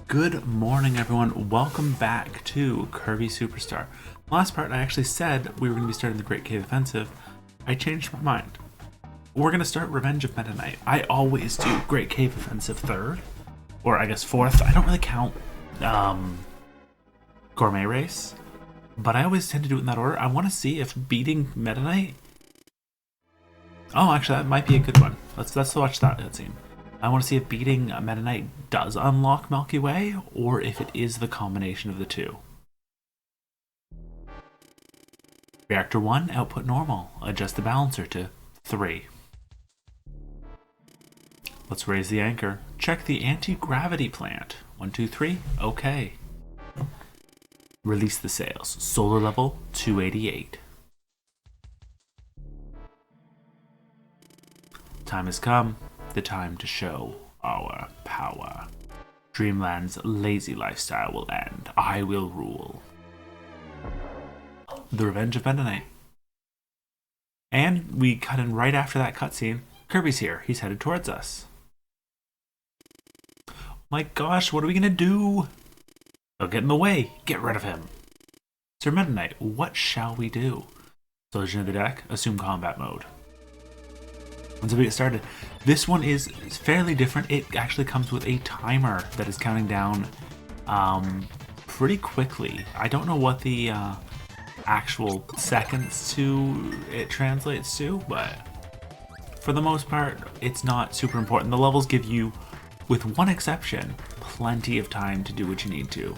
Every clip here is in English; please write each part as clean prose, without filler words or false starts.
Good morning, everyone. Welcome back to Kirby Superstar. Last part, I actually said we were going to be starting the Great Cave Offensive. I changed my mind. We're going to start Revenge of Meta Knight. I always do Great Cave Offensive third, or I guess fourth. I don't really count Gourmet Race, but I always tend to do it in that order. I want to see if beating Meta Knight... Oh, actually, that might be a good one. Let's watch that cutscene. I want to see if beating Meta Knight does unlock Milky Way, or if it is the combination of the two. Reactor 1, output normal. Adjust the balancer to 3. Let's raise the anchor. Check the anti-gravity plant. 1, 2, 3. Okay. Release the sails. Solar level 288. Time has come. The time to show our power. Dreamland's lazy lifestyle will end. I will rule. The Revenge of Meta Knight. And we cut in right after that cutscene. Kirby's here. He's headed towards us. My gosh, what are we gonna do? Don't get in the way. Get rid of him. Sir Meta Knight, what shall we do? Solution of the deck. Assume combat mode. Once we get started, this one is fairly different. It actually comes with a timer that is counting down pretty quickly. I don't know what the actual seconds to it translates to, but for the most part, it's not super important. The levels give you, with one exception, plenty of time to do what you need to.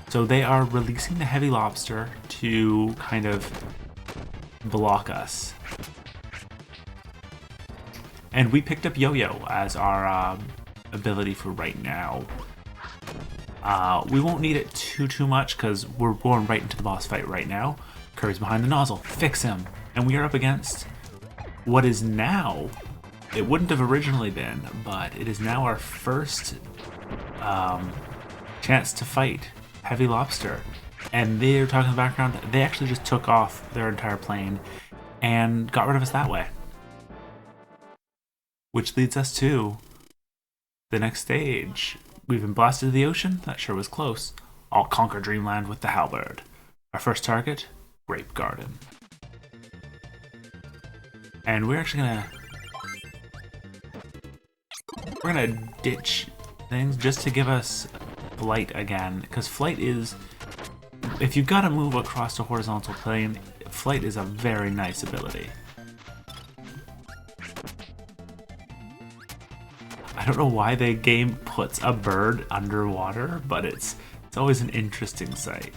So they are releasing the heavy lobster to kind of block us. And we picked up Yo-Yo as our ability for right now. We won't need it too much because we're going right into the boss fight right now. Kirby's behind the nozzle. Fix him. And we are up against what is now, it wouldn't have originally been, but it is now our first chance to fight Heavy Lobster. And they're talking in the background, they actually just took off their entire plane and got rid of us that way. Which leads us to the next stage. We've been blasted to the ocean. That sure was close. I'll conquer Dreamland with the halberd. Our first target, Grape Garden. And we're actually gonna ditch things just to give us flight again. Because flight is, if you've got to move across a horizontal plane, flight is a very nice ability. I don't know why the game puts a bird underwater, but it's always an interesting sight.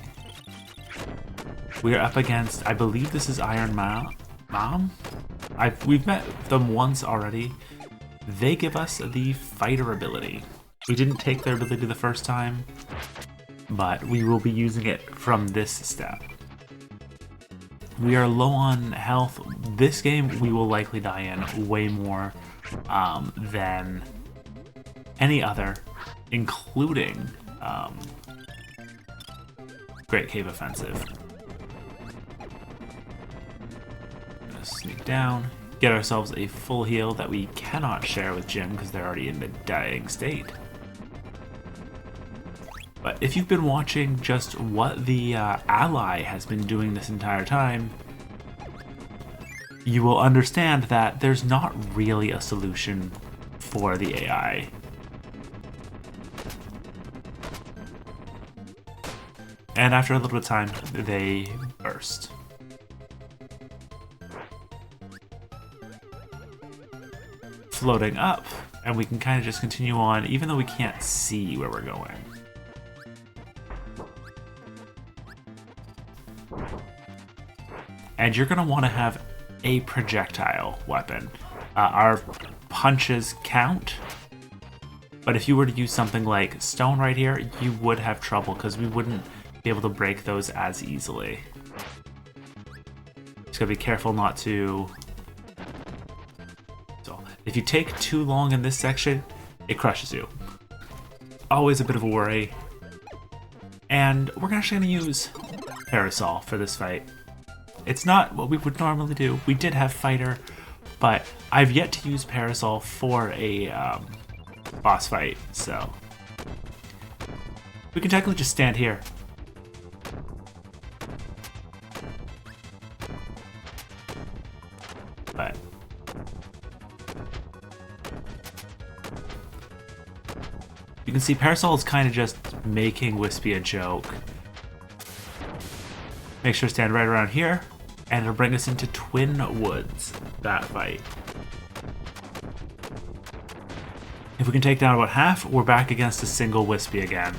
We are up against, I believe this is Iron Mom? We've met them once already. They give us the fighter ability. We didn't take their ability the first time, but we will be using it from this step. We are low on health. This game we will likely die in way more than any other, including Great Cave Offensive. Gonna sneak down, get ourselves a full heal that we cannot share with Jim because they're already in the dying state. But if you've been watching just what the ally has been doing this entire time, you will understand that there's not really a solution for the AI. And after a little bit of time, they burst. Floating up, and we can kind of just continue on, even though we can't see where we're going. And you're going to want to have a projectile weapon. Our punches count, but if you were to use something like stone right here, you would have trouble because we wouldn't be able to break those as easily. Just gotta be careful not to... So, if you take too long in this section, it crushes you. Always a bit of a worry. And we're actually gonna use Parasol for this fight. It's not what we would normally do. We did have Fighter, but I've yet to use Parasol for a boss fight, so We can technically just stand here. But you can see Parasol is kind of just making Wispy a joke. Make sure to stand right around here, and it'll bring us into Twin Woods, that fight. If we can take down about half, we're back against a single Wispy again.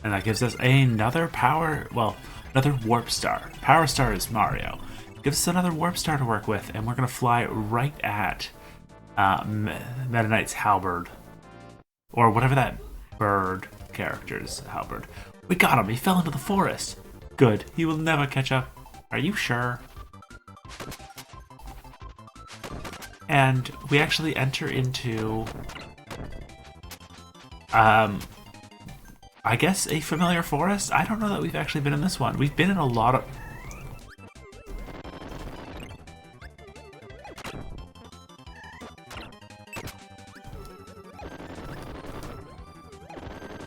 And that gives us another another Warp Star. Power Star is Mario. Gives us another Warp Star to work with, and we're going to fly right at Meta Knight's halberd. Or whatever that bird character's halberd. We got him! He fell into the forest! Good. He will never catch up. Are you sure? And we actually enter into I guess a familiar forest? I don't know that we've actually been in this one. We've been in a lot of...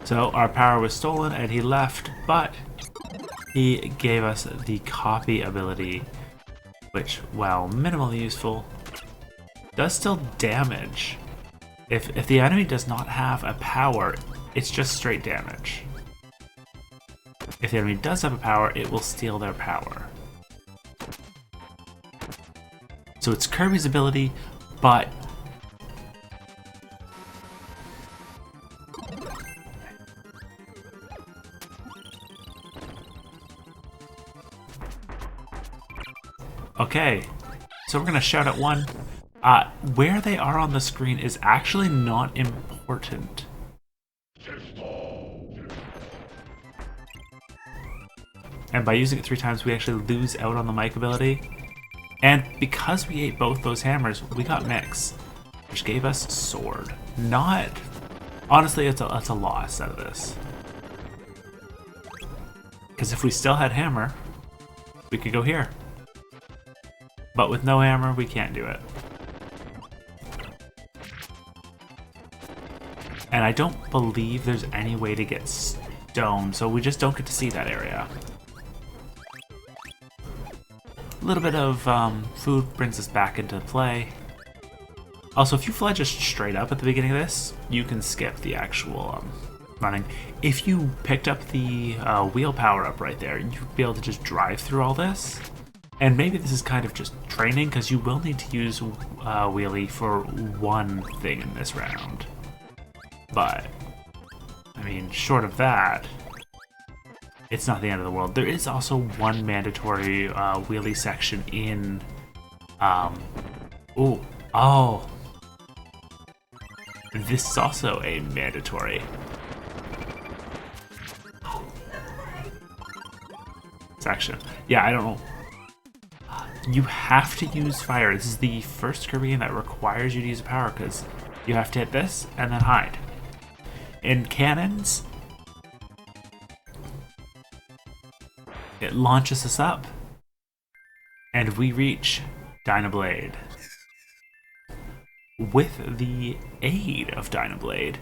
So our power was stolen and he left, but he gave us the copy ability, which, while minimally useful, does still damage. If the enemy does not have a power, it's just straight damage. If the enemy does have a power, it will steal their power. So it's Kirby's ability, but okay, so we're gonna shout at one. Where they are on the screen is actually not important. And by using it 3 times, we actually lose out on the mic ability. And because we ate both those hammers, we got Mix, which gave us Sword. Not... Honestly, it's a loss out of this. Because if we still had Hammer, we could go here. But with no Hammer, we can't do it. And I don't believe there's any way to get stone, so we just don't get to see that area. A little bit of food brings us back into play. Also, if you fly just straight up at the beginning of this, you can skip the actual running. If you picked up the wheel power up right there, you'd be able to just drive through all this. And maybe this is kind of just training, because you will need to use wheelie for one thing in this round. But, I mean, short of that, it's not the end of the world. There is also one mandatory wheelie section in... Oh! This is also a mandatory section. Yeah, I don't know. You have to use fire. This is the first Kirby game that requires you to use a power, because you have to hit this and then hide. In cannons, it launches us up, and we reach Dynablade. With the aid of Dynablade,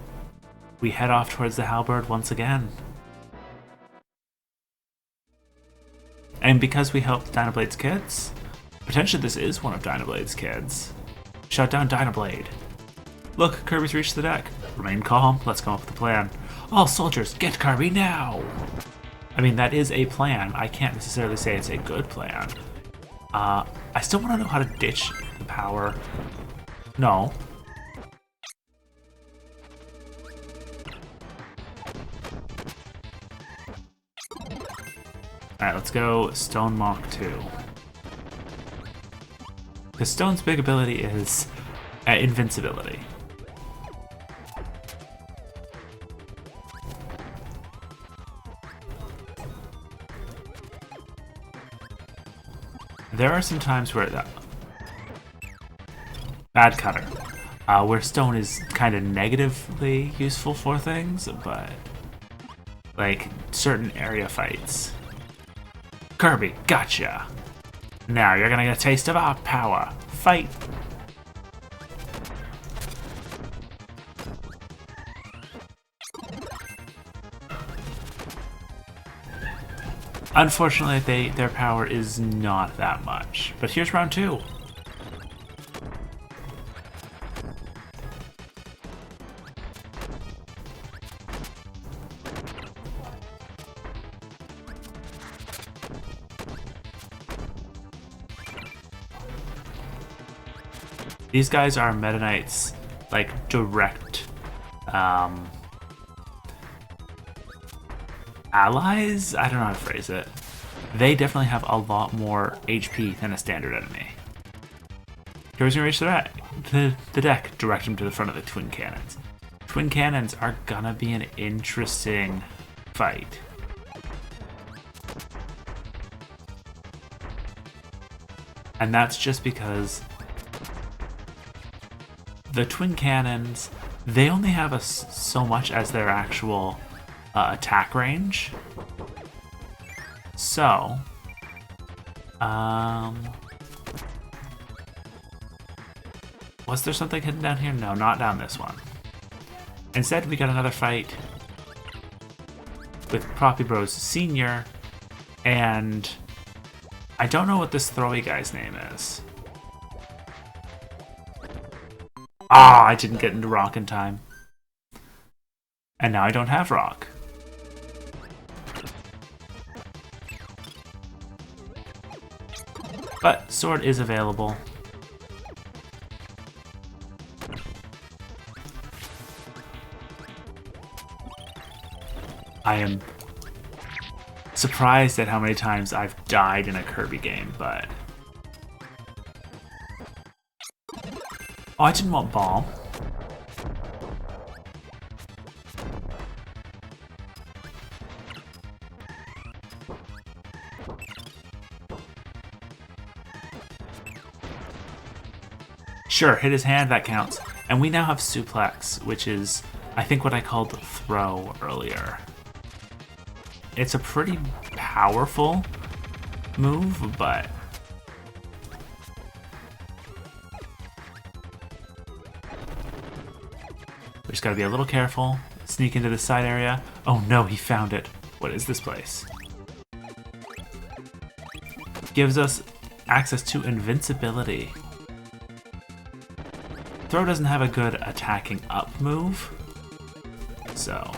we head off towards the halberd once again. And because we helped Dynablade's kids, potentially this is one of Dynablade's kids. Shut down Dynablade. Look, Kirby's reached the deck. Remain calm, let's come up with a plan. All soldiers, get Kirby now! I mean, that is a plan. I can't necessarily say it's a good plan. I still want to know how to ditch the power. No. Alright, let's go Stone Mach 2. Because Stone's big ability is invincibility. There are some times where Bad Cutter, where Stone is kind of negatively useful for things, but like certain area fights. Kirby, gotcha! Now you're gonna get a taste of our power. Fight! Unfortunately, their power is not that much. But here's round 2. These guys are Meta Knight's, like, direct allies? I don't know how to phrase it. They definitely have a lot more HP than a standard enemy. Kirby's gonna reach the deck, direct him to the front of the twin cannons. Twin cannons are gonna be an interesting fight. And that's just because the twin cannons, they only have so much as their actual attack range. So, was there something hidden down here? No, not down this one. Instead, we got another fight with Proppy Bros Senior, and I don't know what this throwy guy's name is. Ah, I didn't get into rock in time. And now I don't have rock. But sword is available. I am surprised at how many times I've died in a Kirby game, but... Oh, I didn't want bomb. Sure, hit his hand, that counts. And we now have suplex, which is, I think, what I called throw earlier. It's a pretty powerful move, but... we just gotta be a little careful. Sneak into the side area. Oh no, he found it. What is this place? Gives us access to invincibility. Throw doesn't have a good attacking up move, so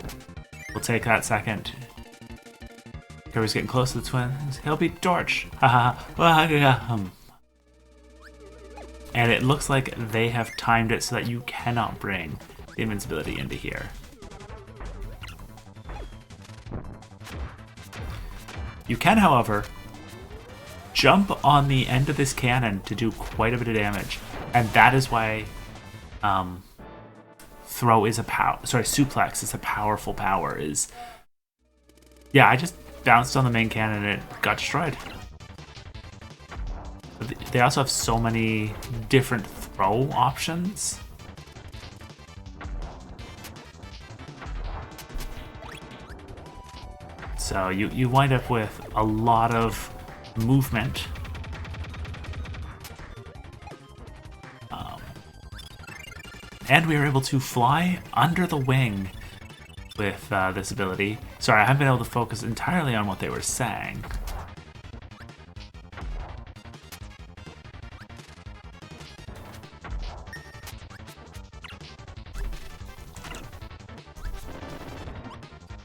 we'll take that second. Kirby's getting close to the twins. He'll be torched. And it looks like they have timed it so that you cannot bring the invincibility into here. You can, however, jump on the end of this cannon to do quite a bit of damage, and that is why throw is a suplex is a powerful power. Yeah, I just bounced on the main cannon and it got destroyed. They also have so many different throw options. So you wind up with a lot of movement. And we are able to fly under the wing with this ability. Sorry, I haven't been able to focus entirely on what they were saying.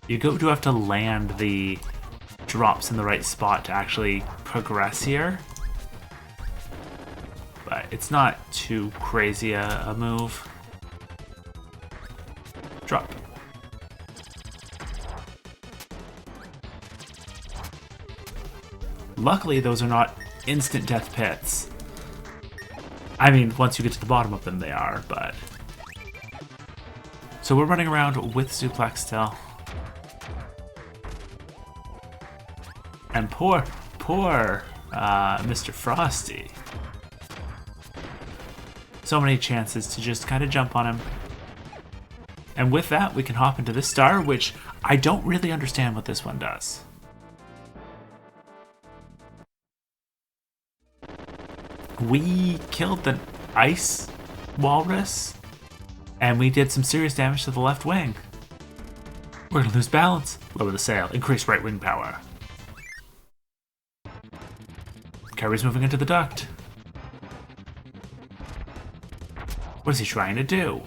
You do have to land the drops in the right spot to actually progress here. But it's not too crazy a move. Drop. Luckily, those are not instant death pits. I mean, once you get to the bottom of them, they are, but... So we're running around with suplex still. And poor Mr. Frosty. So many chances to just kind of jump on him. And with that, we can hop into this star, which I don't really understand what this one does. We killed the ice walrus, and we did some serious damage to the left wing. We're gonna lose balance. Lower the sail. Increase right wing power. Kirby's moving into the duct. What is he trying to do?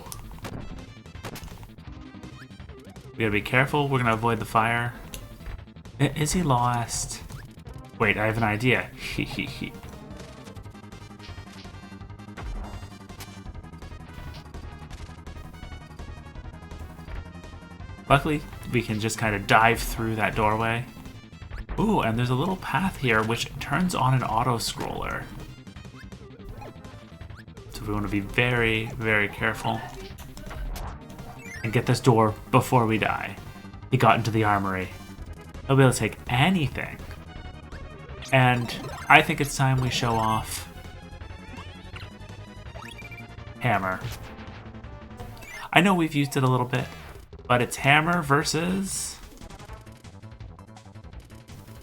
We gotta be careful. We're gonna avoid the fire. Is he lost? Wait, I have an idea. Luckily, we can just kind of dive through that doorway. Ooh, and there's a little path here which turns on an auto-scroller. So we want to be very, very careful. And get this door before we die. He got into the armory. He'll be able to take anything. And I think it's time we show off Hammer. I know we've used it a little bit, but it's Hammer versus...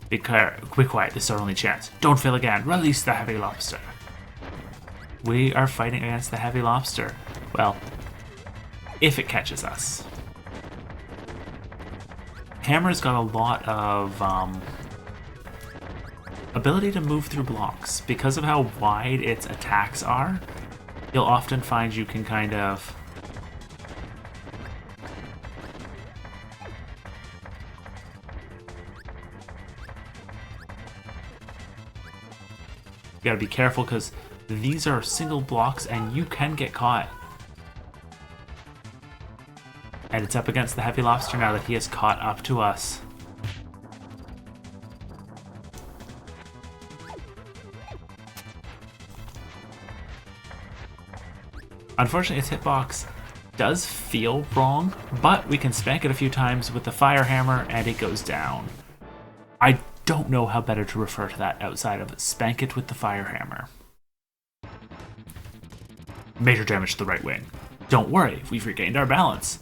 Be quiet, this is our only chance. Don't fail again. Release the heavy lobster. We are fighting against the heavy lobster. Well, if it catches us. Hammer's got a lot of ability to move through blocks. Because of how wide its attacks are, you'll often find you can kind of... You gotta be careful because these are single blocks and you can get caught. And it's up against the heavy lobster now that he has caught up to us. Unfortunately, its hitbox does feel wrong, but we can spank it a few times with the fire hammer and it goes down. I don't know how better to refer to that outside of spank it with the fire hammer. Major damage to the right wing. Don't worry, we've regained our balance.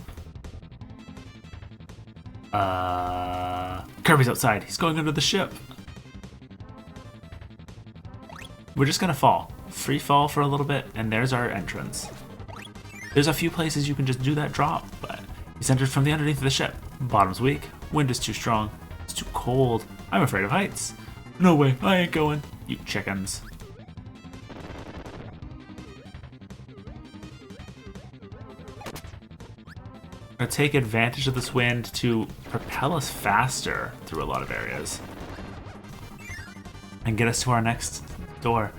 Kirby's outside. He's going under the ship. We're just gonna fall. Free fall for a little bit, and there's our entrance. There's a few places you can just do that drop, but he's entered from the underneath of the ship. Bottom's weak. Wind is too strong. It's too cold. I'm afraid of heights. No way, I ain't going. You chickens. I'm gonna take advantage of this wind to propel us faster through a lot of areas. And get us to our next door.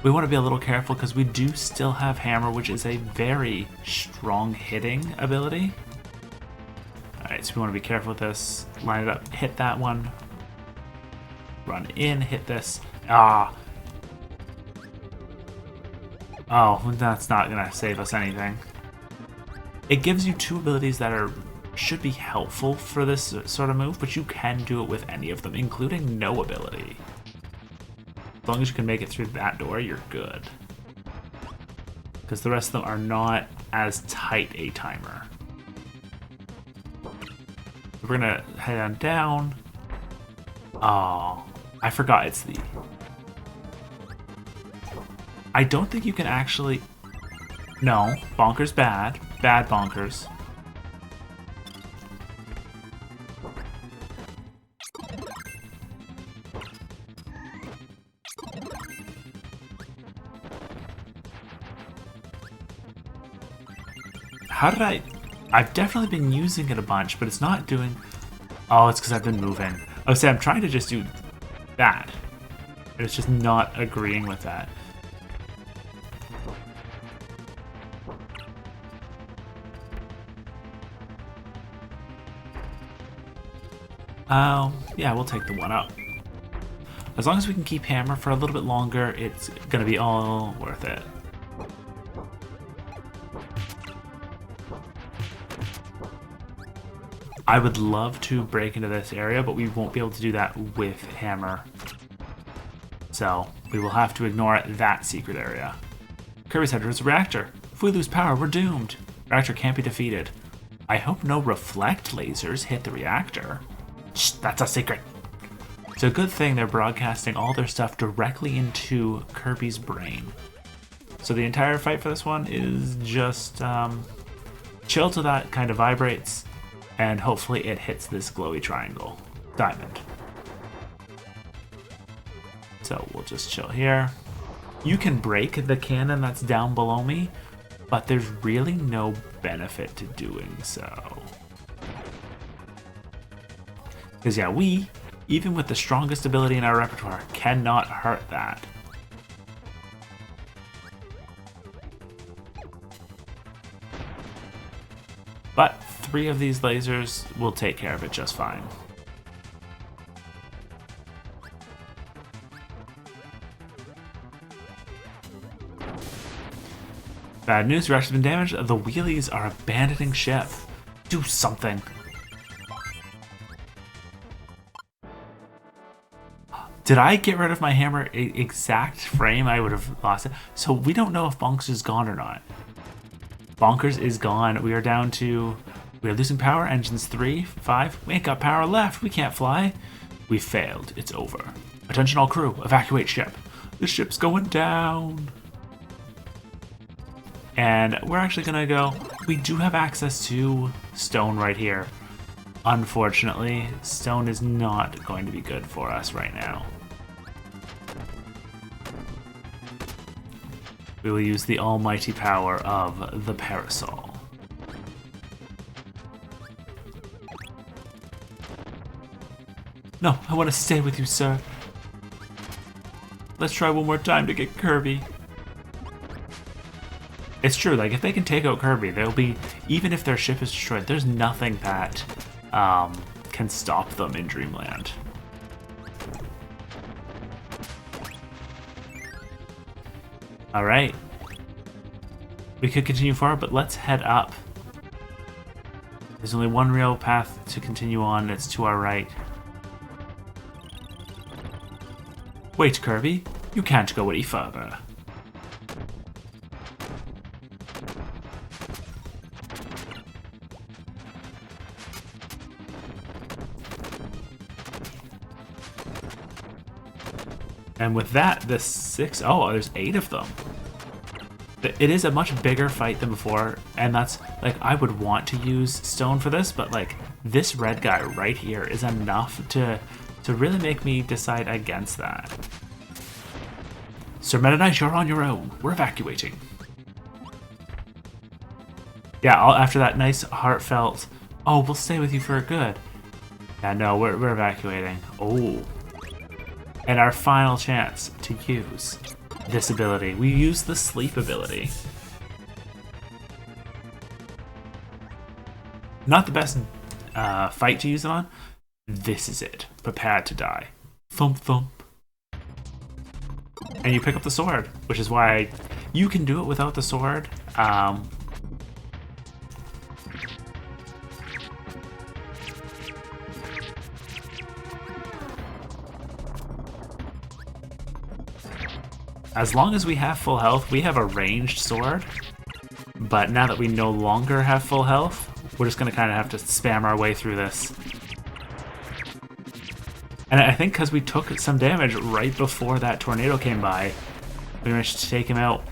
We want to be a little careful because we do still have Hammer, which is a very strong hitting ability. Alright, so we want to be careful with this. Line it up, hit that one. Run in, hit this. Ah! Oh, that's not gonna save us anything. It gives you two abilities that should be helpful for this sort of move, but you can do it with any of them, including no ability. As long as you can make it through that door, you're good. Because the rest of them are not as tight a timer. We're gonna head on down. Oh, I forgot it's the... I don't think you can actually... No, Bonker's bad. Bad Bonkers. How did I've definitely been using it a bunch, but it's not doing... Oh, it's because I've been moving. I was saying, I'm trying to just do that. And it's just not agreeing with that. Yeah, we'll take the one up. As long as we can keep Hammer for a little bit longer, it's gonna be all worth it. I would love to break into this area, but we won't be able to do that with Hammer. So, we will have to ignore that secret area. Kirby's headed towards the reactor. If we lose power, we're doomed. Reactor can't be defeated. I hope no reflect lasers hit the reactor. Shh, that's a secret. It's a good thing they're broadcasting all their stuff directly into Kirby's brain. So the entire fight for this one is just chill till that kind of vibrates, and hopefully it hits this glowy triangle. Diamond. So we'll just chill here. You can break the cannon that's down below me, but there's really no benefit to doing so. Because yeah, we, even with the strongest ability in our repertoire, cannot hurt that. But 3 of these lasers will take care of it just fine. Bad news, reactor's been damaged. The wheelies are abandoning ship. Do something. Did I get rid of my hammer exact frame? I would have lost it. So we don't know if Bonkers is gone or not. Bonkers is gone. We are down to... We are losing power. Engines 3, 5. We ain't got power left. We can't fly. We failed. It's over. Attention all crew. Evacuate ship. The ship's going down. And we're actually going to go... We do have access to stone right here. Unfortunately, stone is not going to be good for us right now. We will use the almighty power of the parasol. No, I want to stay with you, sir. Let's try one more time to get Kirby. It's true, like, if they can take out Kirby, they'll be... Even if their ship is destroyed, there's nothing that can stop them in Dreamland. Alright. We could continue forward, but let's head up. There's only one real path to continue on, it's to our right. Wait, Kirby. You can't go any further. And with that, the 6... Oh, there's 8 of them. It is a much bigger fight than before, and that's, like, I would want to use stone for this, but, like, this red guy right here is enough to really make me decide against that. Sir Meta Knight, you're on your own. We're evacuating. Yeah, after that nice, heartfelt, oh, we'll stay with you for good. Yeah, no, we're evacuating. Oh. And our final chance to use this ability. We use the sleep ability. Not the best fight to use it on. This is it. Prepared to die. Thump thump. And you pick up the sword, which is why you can do it without the sword. As long as we have full health, we have a ranged sword. But now that we no longer have full health, we're just going to kind of have to spam our way through this. And I think because we took some damage right before that tornado came by, we managed to take him out.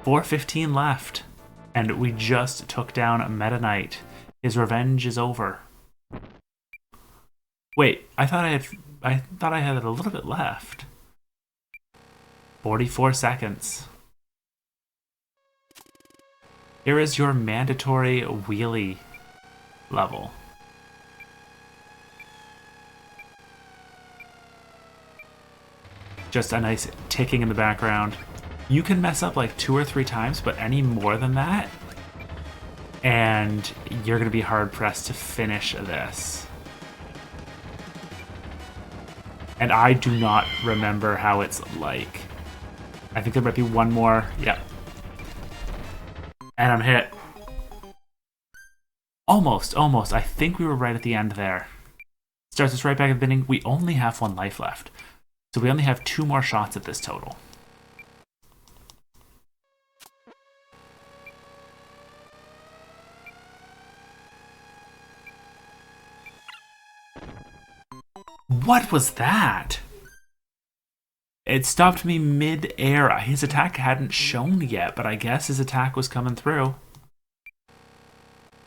4:15 left, and we just took down Meta Knight. His revenge is over. Wait, I thought I had a little bit left. 44 seconds. Here is your mandatory wheelie level. Just a nice ticking in the background. You can mess up like 2 or 3 times, but any more than that, and you're going to be hard-pressed to finish this. And I do not remember how it's like. I think there might be one more. Yep. And I'm hit. Almost, almost. I think we were right at the end there. Starts us right back at the beginning. We only have 1 life left. So we only have 2 more shots at this total. What was that? It stopped me mid-air. His attack hadn't shown yet, but I guess his attack was coming through.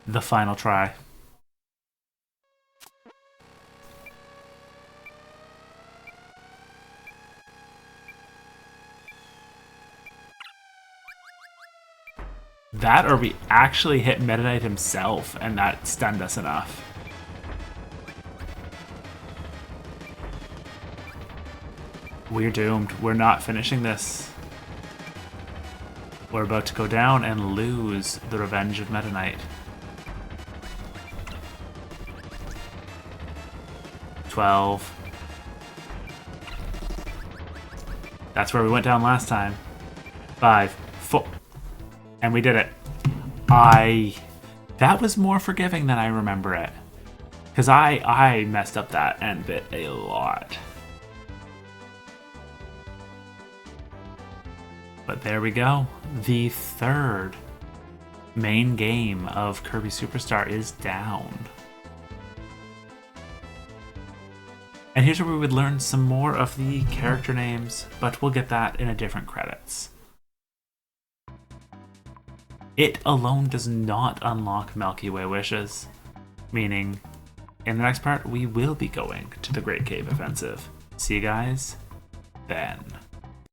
The final try. That or we actually hit Meta Knight himself and that stunned us enough. We're doomed. We're not finishing this. We're about to go down and lose the revenge of Meta Knight. 12. That's where we went down last time. 5, 4. And we did it. That was more forgiving than I remember it. Because I messed up that end bit a lot. But there we go. The third main game of Kirby Superstar is down. And here's where we would learn some more of the character names, but we'll get that in a different credits. It alone does not unlock Milky Way wishes, meaning in the next part we will be going to the Great Cave Offensive. See you guys then.